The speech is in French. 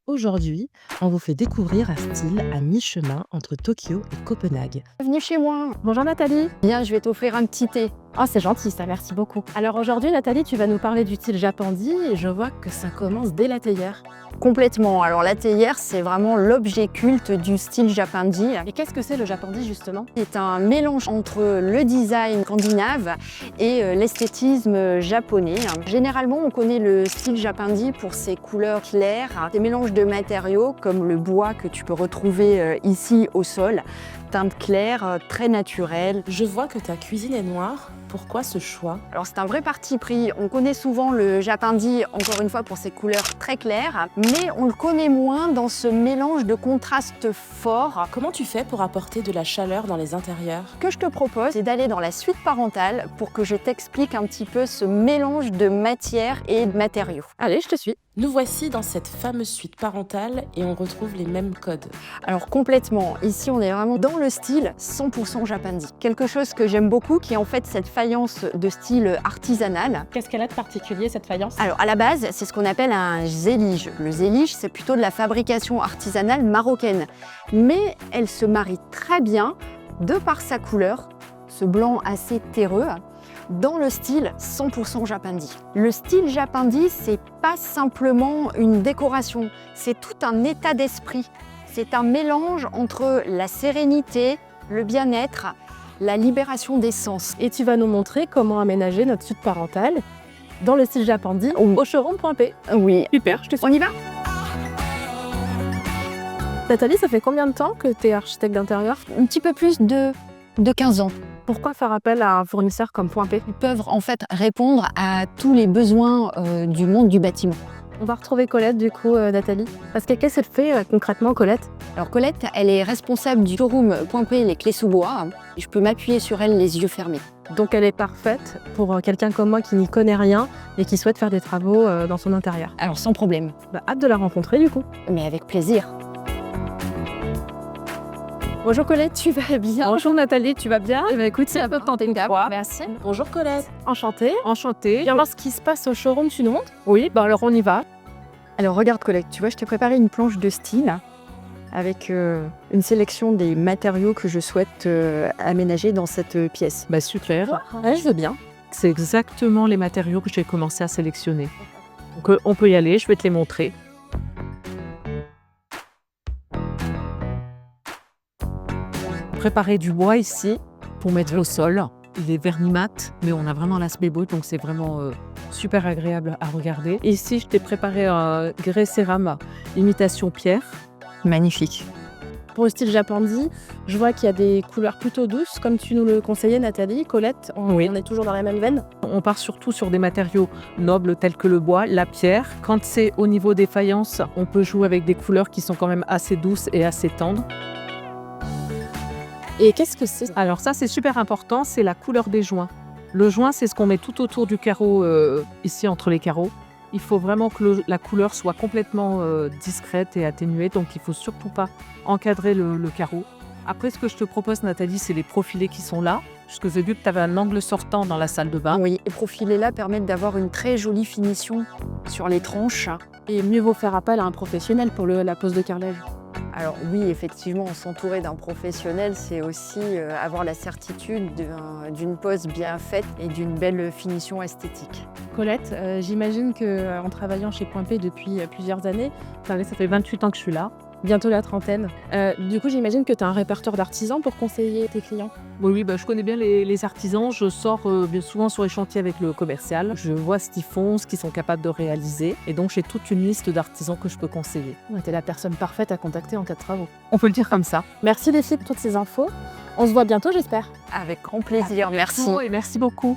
Aujourd'hui, on vous fait découvrir un style à mi-chemin entre Tokyo et Copenhague. Bienvenue chez moi. Bonjour Nathalie. Bien, je vais t'offrir un petit thé. Oh, c'est gentil ça, merci beaucoup. Alors aujourd'hui Nathalie, tu vas nous parler du style japandi et je vois que ça commence dès la théière. Complètement. Alors la théière, c'est vraiment l'objet culte du style japandi. Et qu'est-ce que c'est le japandi justement? C'est un mélange entre le design scandinave et l'esthétisme japonais. Généralement, on connaît le style japandi pour ses couleurs claires, des mélanges de matériaux comme le bois que tu peux retrouver ici au sol, teinte claire, très naturelle. Je vois que ta cuisine est noire. Pourquoi ce choix? Alors c'est un vrai parti pris. On connaît souvent le japandi, encore une fois, pour ses couleurs très claires, mais on le connaît moins dans ce mélange de contrastes forts. Comment tu fais pour apporter de la chaleur dans les intérieurs? Ce que je te propose, c'est d'aller dans la suite parentale pour que je t'explique un petit peu ce mélange de matières et de matériaux. Allez, je te suis. Nous voici dans cette fameuse suite parentale et on retrouve les mêmes codes. Alors complètement, ici on est vraiment dans le style 100% japandi. Quelque chose que j'aime beaucoup qui est en fait cette faïence de style artisanal. Qu'est-ce qu'elle a de particulier cette faïence? Alors à la base, c'est ce qu'on appelle un zélige. Le zélige, c'est plutôt de la fabrication artisanale marocaine. Mais elle se marie très bien, de par sa couleur, ce blanc assez terreux, dans le style 100% japandi. Le style japandi, c'est pas simplement une décoration, c'est tout un état d'esprit. C'est un mélange entre la sérénité, le bien-être, la libération des sens. Et tu vas nous montrer comment aménager notre suite parentale dans le style japandi au showroom.p. Oui, Super, je te suis. on y va? Nathalie, ça fait combien de temps que tu es architecte d'intérieur? Un petit peu plus de 15 ans. Pourquoi faire appel à un fournisseur comme Point P? Ils peuvent en fait répondre à tous les besoins du monde du bâtiment. On va retrouver Colette du coup, Nathalie. Parce que qu'est-ce qu'elle fait concrètement, Colette? Alors Colette, elle est responsable du showroom Point P, les clés sous bois. Je peux m'appuyer sur elle les yeux fermés. Donc elle est parfaite pour quelqu'un comme moi qui n'y connaît rien et qui souhaite faire des travaux dans son intérieur. Alors sans problème, Hâte de la rencontrer du coup. mais avec plaisir. Bonjour Colette, tu vas bien? Bonjour Nathalie, tu vas bien? Eh ben, écoute, c'est un peu tenter une fois. Merci. Bonjour Colette. Enchantée. Enchantée. Viens voir ce qui se passe au showroom, tu nous montres? Oui, alors on y va. Alors regarde Colette, tu vois, je t'ai préparé une planche de style avec une sélection des matériaux que je souhaite aménager dans cette pièce. Super. Ouais, je veux bien. C'est exactement les matériaux que j'ai commencé à sélectionner. Donc on peut y aller, je vais te les montrer. Préparer du bois ici pour mettre au sol. Il est vernis mat, mais on a vraiment l'aspect beau, donc c'est vraiment super agréable à regarder. Ici, je t'ai préparé un grès cérame imitation pierre. Magnifique. Pour le style japandi, je vois qu'il y a des couleurs plutôt douces, comme tu nous le conseillais Nathalie. Colette, on est toujours dans la même veine. On part surtout sur des matériaux nobles tels que le bois, la pierre. Quand c'est au niveau des faïences, on peut jouer avec des couleurs qui sont quand même assez douces et assez tendres. Et qu'est-ce que c'est? Alors ça, c'est super important, c'est la couleur des joints. Le joint, c'est ce qu'on met tout autour du carreau, ici entre les carreaux. Il faut vraiment que la couleur soit complètement discrète et atténuée, donc il ne faut surtout pas encadrer le carreau. Après, ce que je te propose, Nathalie, c'est les profilés qui sont là, puisque j'ai vu que tu avais un angle sortant dans la salle de bain. Oui, les profilés là permettent d'avoir une très jolie finition sur les tranches. Et mieux vaut faire appel à un professionnel pour la pose de carrelage. Alors oui, effectivement, s'entourer d'un professionnel, c'est aussi avoir la certitude d'une pose bien faite et d'une belle finition esthétique. Colette, j'imagine qu'en travaillant chez Point P depuis plusieurs années, Ça fait 28 ans que je suis là. bientôt la trentaine, du coup j'imagine que tu as un répertoire d'artisans pour conseiller tes clients. Oui, je connais bien les artisans. Je sors bien souvent sur les chantiers avec le commercial. Je vois ce qu'ils font, ce qu'ils sont capables de réaliser. Et donc, j'ai toute une liste d'artisans que je peux conseiller. Ouais, t'es la personne parfaite à contacter en cas de travaux. On peut le dire comme ça. Merci les filles pour toutes ces infos. On se voit bientôt j'espère. Avec grand plaisir, merci. Et merci beaucoup.